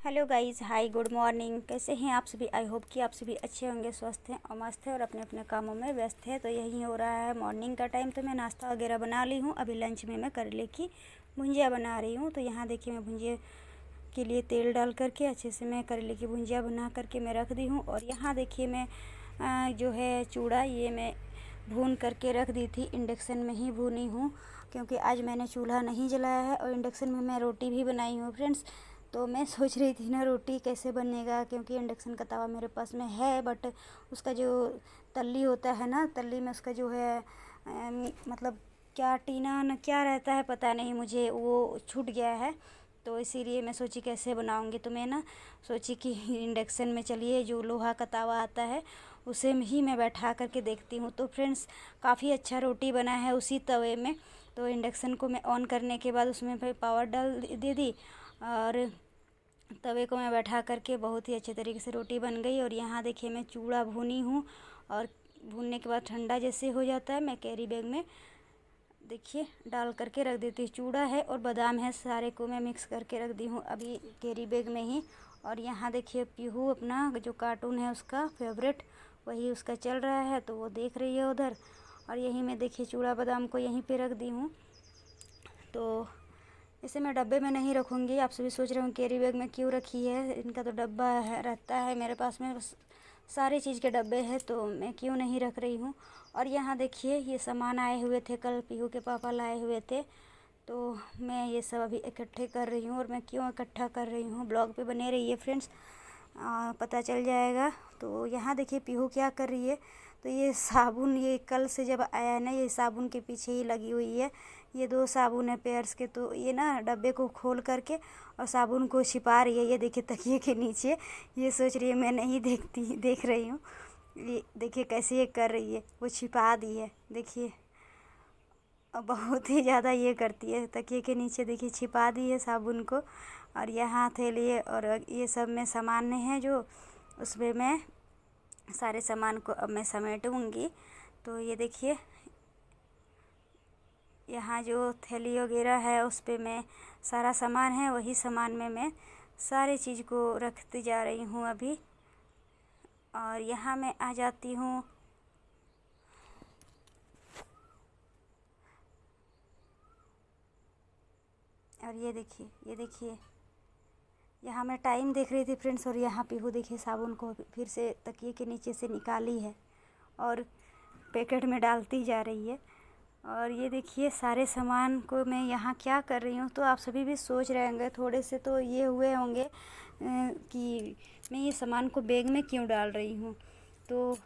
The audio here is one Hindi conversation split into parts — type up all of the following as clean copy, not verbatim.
हेलो गाइस, हाय, गुड मॉर्निंग। कैसे हैं आप सभी? आई होप कि आप सभी अच्छे होंगे, स्वस्थ हैं और मस्त हैं और अपने अपने कामों में व्यस्त हैं। तो यही हो रहा है मॉर्निंग का टाइम। तो मैं नाश्ता वगैरह बना ली हूँ। अभी लंच में मैं करेले की भुंजिया बना रही हूँ। तो यहाँ देखिए, मैं भुंजिया के लिए तेल डाल करके अच्छे से मैं करेले की भुंजिया बना करके मैं रख दी हूँ। और यहाँ देखिए, मैं जो है चूड़ा, ये मैं भून करके रख दी थी। इंडक्शन में ही भूनी हूँ क्योंकि आज मैंने चूल्हा नहीं जलाया है और इंडक्शन में मैं रोटी भी बनाई हूँ फ्रेंड्स। तो मैं सोच रही थी ना, रोटी कैसे बनेगा, क्योंकि इंडक्शन का तवा मेरे पास में है, बट उसका जो तल्ली होता है ना, तल्ली में उसका जो है मतलब क्या टीना न क्या रहता है, पता नहीं मुझे, वो छूट गया है। तो इसीलिए मैं सोची कैसे बनाऊंगी। तो मैं ना सोची कि इंडक्शन में, चलिए, जो लोहा का तवा आता है उसे ही मैं बैठा करके देखती हूँ। तो फ्रेंड्स, काफ़ी अच्छा रोटी बना है उसी तवे में। तो इंडक्शन को मैं ऑन करने के बाद उसमें फिर पावर डाल दे दी और तवे को मैं बैठा करके बहुत ही अच्छे तरीके से रोटी बन गई। और यहाँ देखिए, मैं चूड़ा भूनी हूँ और भूनने के बाद ठंडा जैसे हो जाता है, मैं कैरी बैग में देखिए डाल करके रख देती हूँ। चूड़ा है और बादाम है, सारे को मैं मिक्स करके रख दी हूँ अभी कैरी बैग में ही। और यहाँ देखिए, पीहू अपना जो कार्टून है उसका फेवरेट, वही उसका चल रहा है, तो वो देख रही है उधर। और यहीं मैं देखिए चूड़ा बादाम को यहीं पे रख दी हूँ। तो इसे मैं डब्बे में नहीं रखूँगी। आप सभी सोच रहे हो कैरी बैग में क्यों रखी है, इनका तो डब्बा है, रहता है मेरे पास में, सारे चीज़ के डब्बे हैं, तो मैं क्यों नहीं रख रही हूँ। और यहाँ देखिए, ये सामान आए हुए थे, कल पीहू के पापा लाए हुए थे, तो मैं ये सब अभी इकट्ठे कर रही हूँ। और मैं क्यों इकट्ठा कर रही हूँ, ब्लॉग पे बने रहिए फ्रेंड्स, पता चल जाएगा। तो यहाँ देखिए, पीहू क्या कर रही है। तो ये साबुन, ये कल से जब आया है ना, ये साबुन के पीछे ही लगी हुई है। ये 2 साबुन है पेयर्स के। तो ये ना डब्बे को खोल करके और साबुन को छिपा रही है। ये देखिए तकिए के नीचे, ये सोच रही है मैं नहीं देख रही हूँ। ये देखिए कैसे ये कर रही है, वो छिपा दी है देखिए। और बहुत ही ज़्यादा ये करती है, तकिए के नीचे देखिए छिपा दी है साबुन को। और यहाँ थैली है और ये सब में सामान है जो, उसमें मैं सारे सामान को अब मैं समेटूँगी। तो ये देखिए, यहाँ जो थैली वगैरह है उस पे मैं सारा सामान है, वही सामान में मैं सारे चीज़ को रखती जा रही हूँ अभी। और यहाँ मैं आ जाती हूँ, और ये देखिए यहाँ मैं टाइम देख रही थी फ्रेंड्स। और यहाँ पीहू देखिए साबुन को फिर से तकिए के नीचे से निकाली है और पैकेट में डालती जा रही है। और ये देखिए सारे सामान को मैं यहाँ क्या कर रही हूँ। तो आप सभी भी सोच रहे होंगे, थोड़े से तो ये हुए होंगे कि मैं ये सामान को बैग में क्यों डाल रही हूँ। तो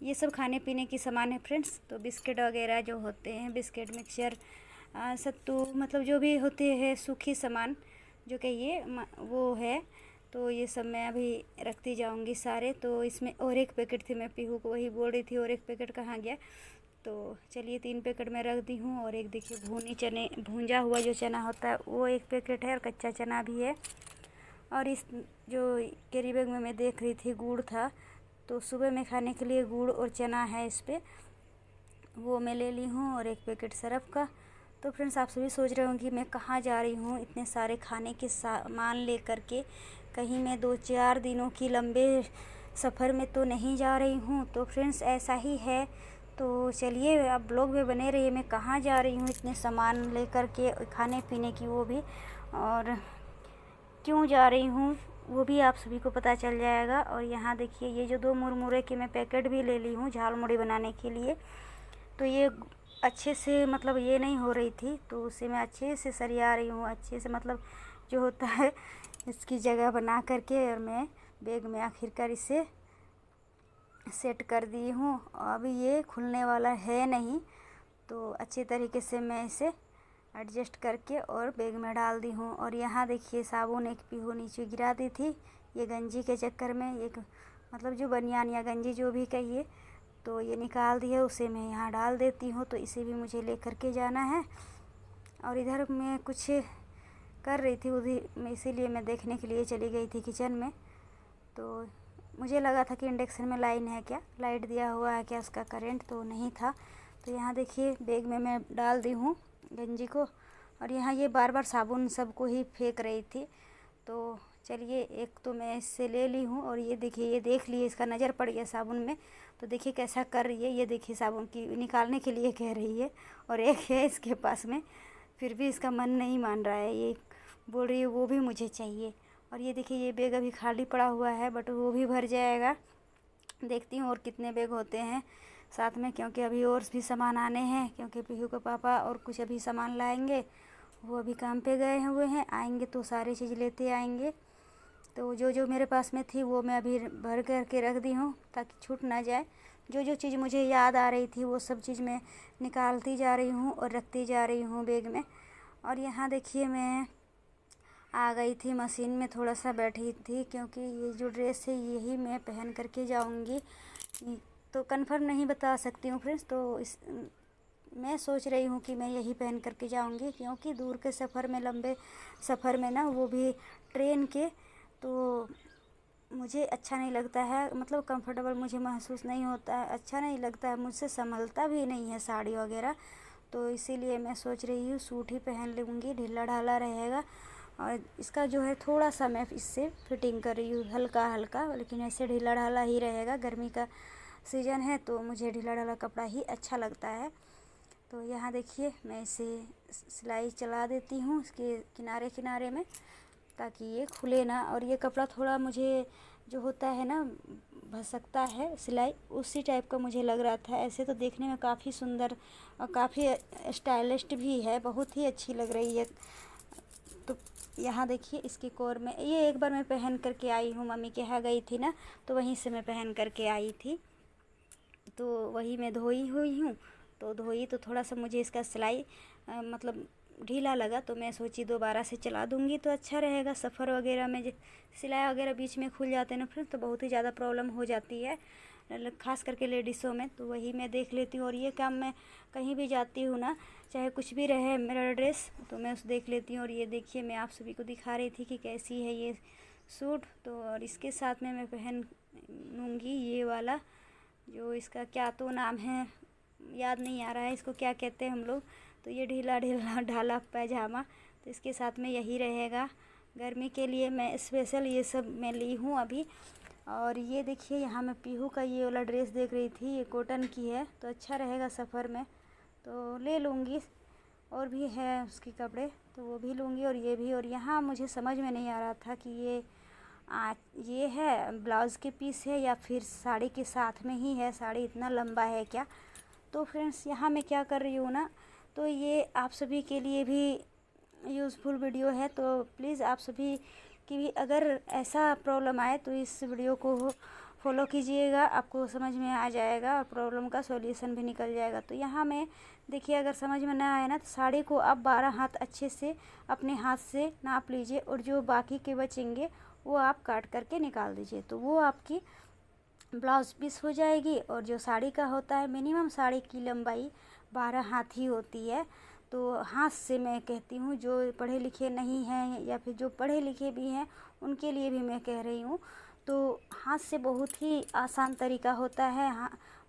ये सब खाने पीने की सामान है फ्रेंड्स। तो बिस्किट वगैरह जो होते हैं, बिस्किट, मिक्सचर, सत्तू, मतलब जो भी होते हैं सूखी सामान जो कहिए, वो है। तो ये सब मैं अभी रखती जाऊंगी सारे। तो इसमें और एक पैकेट थी, मैं पीहू को वही बोल रही थी और एक पैकेट कहाँ गया। तो चलिए 3 पैकेट मैं रख दी हूँ। और एक देखिए भूंजा हुआ जो चना होता है वो एक पैकेट है, और कच्चा चना भी है। और इस जो कैरी बैग में मैं देख रही थी गुड़ था, तो सुबह में खाने के लिए गुड़ और चना है इस पर, वो मैं ले ली हूँ। और एक पैकेट सरफ का। तो फ्रेंड्स, आप सभी सोच रहे होंगे कि मैं कहाँ जा रही हूँ इतने सारे खाने के सामान ले करके। कहीं मैं 2-4 दिनों की लंबे सफ़र में तो नहीं जा रही हूँ। तो फ्रेंड्स, ऐसा ही है। तो चलिए आप ब्लॉग में बने रहिए, मैं कहाँ जा रही हूँ इतने सामान ले करके, खाने पीने की, वो भी, और क्यों जा रही हूँ वो भी आप सभी को पता चल जाएगा। और यहाँ देखिए, ये जो 2 मुरमुरे की मैं पैकेट भी ले ली हूँ झाल मुड़ी बनाने के लिए। तो ये अच्छे से, मतलब ये नहीं हो रही थी, तो उसे मैं अच्छे से सरिया रही हूँ, अच्छे से, मतलब जो होता है इसकी जगह बना करके। और मैं बैग में आखिरकार इसे सेट कर दी हूँ। अभी ये खुलने वाला है नहीं, तो अच्छे तरीके से मैं इसे एडजस्ट करके और बैग में डाल दी हूँ। और यहाँ देखिए, साबुन एक पीहू नीचे गिरा दी थी ये गंजी के चक्कर में, एक मतलब जो बनियान या गंजी जो भी कहिए, तो ये निकाल दी है, उसे मैं यहाँ डाल देती हूँ। तो इसे भी मुझे ले करके जाना है। और इधर मैं कुछ कर रही थी उधर में, इसीलिए मैं देखने के लिए चली गई थी किचन में। तो मुझे लगा था कि इंडक्शन में लाइन है क्या, लाइट दिया हुआ है क्या उसका करंट, तो नहीं था। तो यहाँ देखिए बैग में मैं डाल दी हूँ गंजी को। और यहाँ ये बार बार साबुन सबको ही फेंक रही थी। तो चलिए एक तो मैं इससे ले ली हूँ, और ये देखिए, ये देख लिए, इसका नज़र पड़ गया साबुन में। तो देखिए कैसा कर रही है, ये देखिए साबुन की निकालने के लिए कह रही है, और एक है इसके पास में, फिर भी इसका मन नहीं मान रहा है, ये बोल रही है वो भी मुझे चाहिए। और ये देखिए ये बैग अभी खाली पड़ा हुआ है, बट वो भी भर जाएगा। देखती हूँ और कितने बैग होते हैं साथ में, क्योंकि अभी और भी सामान आने हैं, क्योंकि पीहू का पापा और कुछ अभी सामान लाएंगे। वो अभी काम पे गए हुए हैं, आएंगे तो सारी चीज़ लेते आएंगे। तो जो जो मेरे पास में थी वो मैं अभी भर करके रख दी हूँ ताकि छूट ना जाए। जो जो चीज़ मुझे याद आ रही थी वो सब चीज़ मैं निकालती जा रही हूँ और रखती जा रही हूँ बैग में। और यहाँ देखिए मैं आ गई थी मशीन में, थोड़ा सा बैठी थी, क्योंकि ये जो ड्रेस है यही मैं पहन करके जाऊंगी। तो कंफर्म नहीं बता सकती हूँ फ्रेंड्स, तो मैं सोच रही हूँ कि मैं यही पहन करके जाऊंगी, क्योंकि दूर के सफ़र में, लंबे सफ़र में ना, वो भी ट्रेन के, तो मुझे अच्छा नहीं लगता है, मतलब कंफर्टेबल मुझे महसूस नहीं होता है, अच्छा नहीं लगता है, मुझसे संभलता भी नहीं है साड़ी वगैरह। तो इसीलिए मैं सोच रही हूँ सूट ही पहन लूँगी, ढीला ढाला रहेगा। और इसका जो है थोड़ा सा मैं इससे फिटिंग कर रही हूँ, हल्का हल्का, लेकिन ऐसे ढीला ढाला ही रहेगा। गर्मी का सीज़न है तो मुझे ढीला ढाला कपड़ा ही अच्छा लगता है। तो यहाँ देखिए मैं इसे सिलाई चला देती हूँ इसके किनारे किनारे में, ताकि ये खुले ना। और ये कपड़ा थोड़ा मुझे जो होता है ना, भसकता है सिलाई, उसी टाइप का मुझे लग रहा था। ऐसे तो देखने में काफ़ी सुंदर और काफ़ी स्टाइलिस्ट भी है, बहुत ही अच्छी लग रही है। तो यहाँ देखिए इसकी कोर में, ये एक बार मैं पहन करके आई हूँ, मम्मी के यहाँ गई थी ना, तो वहीं से मैं पहन करके आई थी, तो वही मैं धोई हुई हूँ। तो धोई तो थोड़ा सा मुझे इसका सिलाई मतलब ढीला लगा, तो मैं सोची दोबारा से चला दूँगी तो अच्छा रहेगा। सफ़र वगैरह में सिलाई वगैरह बीच में खुल जाते हैं ना फ्रेंड्स, तो बहुत ही ज़्यादा प्रॉब्लम हो जाती है, ख़ास करके लेडीज़ों में। तो वही मैं देख लेती हूँ, और ये काम मैं कहीं भी जाती हूँ ना, चाहे कुछ भी रहे मेरा ड्रेस, तो मैं उसे देख लेती हूँ। और ये देखिए मैं आप सभी को दिखा रही थी कि कैसी है ये सूट। तो और इसके साथ में मैं पहन लूँगी ये वाला, जो इसका क्या तो नाम है, याद नहीं आ रहा है इसको क्या कहते हैं हम लोग। तो ये ढीला ढीला ढाला पैजामा, तो इसके साथ में यही रहेगा। गर्मी के लिए मैं स्पेशल ये सब मैं ली हूँ अभी। और ये देखिए यहाँ मैं पीहू का ये वाला ड्रेस देख रही थी, ये कॉटन की है, तो अच्छा रहेगा सफ़र में, तो ले लूँगी। और भी है उसके कपड़े, तो वो भी लूँगी, और ये भी। और यहाँ मुझे समझ में नहीं आ रहा था कि ये है ब्लाउज़ के पीस है या फिर साड़ी के साथ में ही है, साड़ी इतना लंबा है क्या। तो फ्रेंड्स यहाँ मैं क्या कर रही हूँ ना, तो ये आप सभी के लिए भी यूज़फुल वीडियो है, तो प्लीज़ आप सभी की भी अगर ऐसा प्रॉब्लम आए तो इस वीडियो को फॉलो कीजिएगा, आपको समझ में आ जाएगा और प्रॉब्लम का सॉल्यूशन भी निकल जाएगा। तो यहाँ में देखिए, अगर समझ में ना आए ना, तो साड़ी को आप 12 हाथ अच्छे से अपने हाथ से नाप लीजिए, और जो बाकी के बचेंगे वो आप काट करके निकाल दीजिए, तो वो आपकी ब्लाउज़ पीस हो जाएगी। और जो साड़ी का होता है, मिनिमम साड़ी की लंबाई 12 हाथ ही होती है। तो हाथ से मैं कहती हूँ, जो पढ़े लिखे नहीं हैं या फिर जो पढ़े लिखे भी हैं उनके लिए भी मैं कह रही हूँ, तो हाथ से बहुत ही आसान तरीका होता है।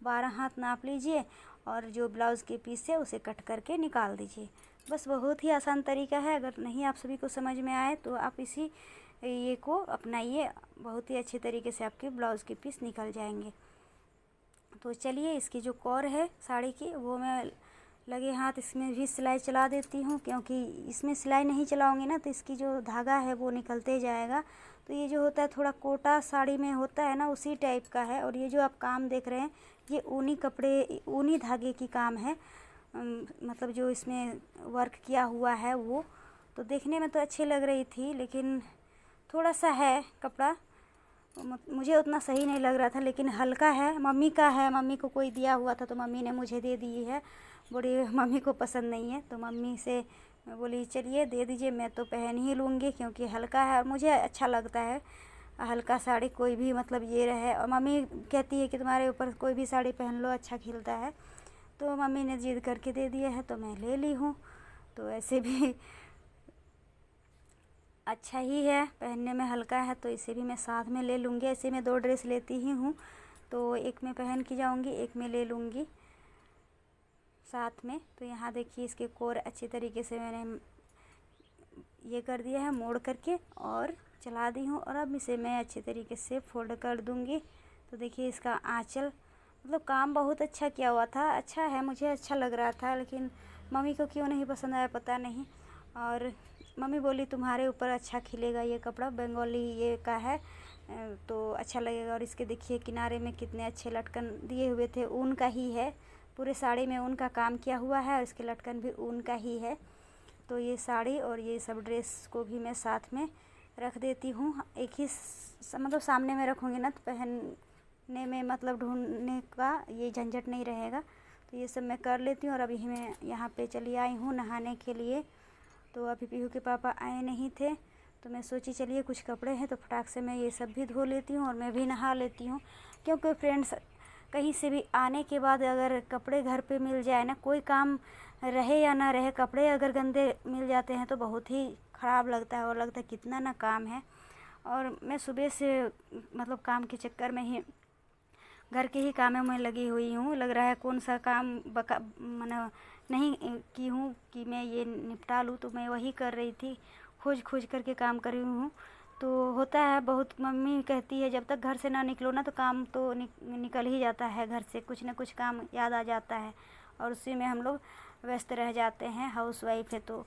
12 हाथ नाप लीजिए, और जो ब्लाउज़ के पीस है उसे कट करके निकाल दीजिए, बस बहुत ही आसान तरीका है। अगर नहीं आप सभी को समझ में आए तो आप इसी ये को अपनाइए, बहुत ही अच्छे तरीके से आपके ब्लाउज़ के पीस निकल जाएंगे। तो चलिए इसकी जो कॉर है साड़ी की, वो मैं लगे हाथ इसमें भी सिलाई चला देती हूँ, क्योंकि इसमें सिलाई नहीं चलाऊँगी ना तो इसकी जो धागा है वो निकलते जाएगा। तो ये जो होता है थोड़ा कोटा साड़ी में होता है ना, उसी टाइप का है। और ये जो आप काम देख रहे हैं, ये ऊनी कपड़े, ऊनी धागे की काम है, मतलब जो इसमें वर्क किया हुआ है वो। तो देखने में तो अच्छी लग रही थी, लेकिन थोड़ा सा है कपड़ा, मुझे उतना सही नहीं लग रहा था, लेकिन हल्का है, मम्मी का है, मम्मी को कोई दिया हुआ था तो मम्मी ने मुझे दे दी है। बड़ी मम्मी को पसंद नहीं है, तो मम्मी से मैं बोली चलिए दे दीजिए, मैं तो पहन ही लूँगी, क्योंकि हल्का है और मुझे अच्छा लगता है हल्का साड़ी, कोई भी मतलब ये रहे। और मम्मी कहती है कि तुम्हारे ऊपर कोई भी साड़ी पहन लो, अच्छा खिलता है। तो मम्मी ने जिद करके दे दिया है तो मैं ले ली हूँ। तो ऐसे भी अच्छा ही है, पहनने में हल्का है, तो इसे भी मैं साथ में ले लूँगी। ऐसे मैं 2 ड्रेस लेती ही हूँ, तो एक में पहन के जाऊँगी, एक में ले लूँगी साथ में। तो यहाँ देखिए इसके कोर अच्छी तरीके से मैंने ये कर दिया है मोड़ करके, और चला दी हूँ और अब इसे मैं अच्छे तरीके से फोल्ड कर दूँगी। तो देखिए इसका आँचल, मतलब काम बहुत अच्छा किया हुआ था, अच्छा है, मुझे अच्छा लग रहा था, लेकिन मम्मी को क्यों नहीं पसंद आया पता नहीं। और मम्मी बोली तुम्हारे ऊपर अच्छा खिलेगा ये कपड़ा, बंगाली ये का है तो अच्छा लगेगा। और इसके देखिए किनारे में कितने अच्छे लटकन दिए हुए थे, ऊन का ही है, पूरे साड़ी में ऊन का काम किया हुआ है और इसके लटकन भी ऊन का ही है। तो ये साड़ी और ये सब ड्रेस को भी मैं साथ में रख देती हूँ, एक ही मतलब सामने में रखूँगी ना तो पहनने में मतलब ढूंढने का ये झंझट नहीं रहेगा। तो ये सब मैं कर लेती हूँ। और अभी मैं यहाँ पे चली आई हूँ नहाने के लिए। तो अभी पीहू के पापा आए नहीं थे तो मैं सोची चलिए कुछ कपड़े हैं तो फटाक से मैं ये सब भी धो लेती हूँ और मैं भी नहा लेती हूँ। क्योंकि फ्रेंड्स कहीं से भी आने के बाद अगर कपड़े घर पे मिल जाए ना, कोई काम रहे या ना रहे, कपड़े अगर गंदे मिल जाते हैं तो बहुत ही ख़राब लगता है और लगता है कितना ना काम है। और मैं सुबह से मतलब काम के चक्कर में ही घर के ही कामों में लगी हुई हूँ। लग रहा है कौन सा काम मतलब नहीं की हूँ कि मैं ये निपटा लूँ, तो मैं वही कर रही थी, खोज खोज करके काम कर रही हूँ। तो होता है बहुत, मम्मी कहती है जब तक घर से ना निकलो ना तो काम तो निकल ही जाता है, घर से कुछ ना कुछ काम याद आ जाता है और उसी में हम लोग व्यस्त रह जाते हैं। हाउसवाइफ है तो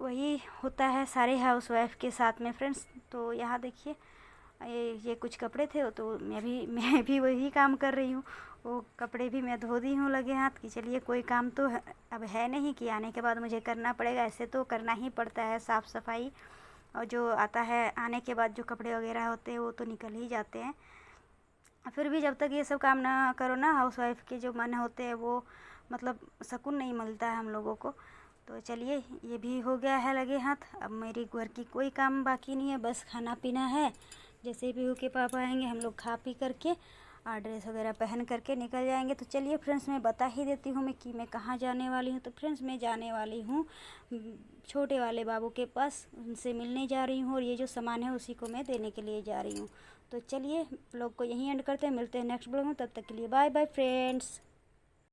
वही होता है सारे हाउसवाइफ के साथ में फ्रेंड्स। तो यहाँ देखिए ये कुछ कपड़े थे तो मैं भी वही काम कर रही हूँ, वो कपड़े भी मैं धो दी हूँ लगे हाथ कि चलिए कोई काम तो अब है नहीं कि आने के बाद मुझे करना पड़ेगा, ऐसे तो करना ही पड़ता है साफ़ सफाई। और जो आता है आने के बाद जो कपड़े वगैरह होते हैं वो तो निकल ही जाते हैं। फिर भी जब तक ये सब काम ना करो ना, हाउसवाइफ के जो मन होते हैं वो मतलब सुकून नहीं मिलता है हम लोगों को। तो चलिए ये भी हो गया है लगे हाथ। अब मेरी घर की कोई काम बाकी नहीं है, बस खाना पीना है। जैसे भी हो के पापा आएंगे हम लोग खा पी करके और ड्रेस वगैरह पहन करके निकल जाएंगे। तो चलिए फ्रेंड्स मैं बता ही देती हूँ मैं कहाँ जाने वाली हूँ। तो फ्रेंड्स मैं जाने वाली हूँ छोटे वाले बाबू के पास, उनसे मिलने जा रही हूँ और ये जो सामान है उसी को मैं देने के लिए जा रही हूँ। तो चलिए ब्लॉग को यहीं एंड करते हैं, मिलते हैं नेक्स्ट ब्लॉग में, तब तक के लिए बाय बाय फ्रेंड्स।